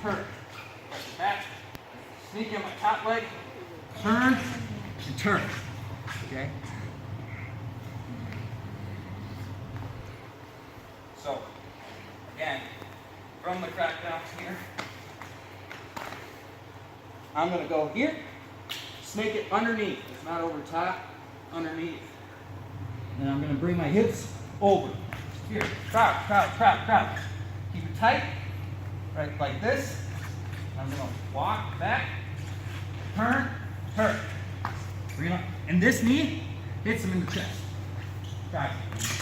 turn. Back, sneak in my top leg, turn, and turn. Okay? So, again, from the crackdowns here, I'm going to go here, snake it underneath. It's not over top, underneath. And I'm going to bring my hips over. Here, crouch, crouch, crouch, crouch. Keep it tight, right like this. I'm going to walk back, turn, turn. And this knee hits him in the chest. Got it.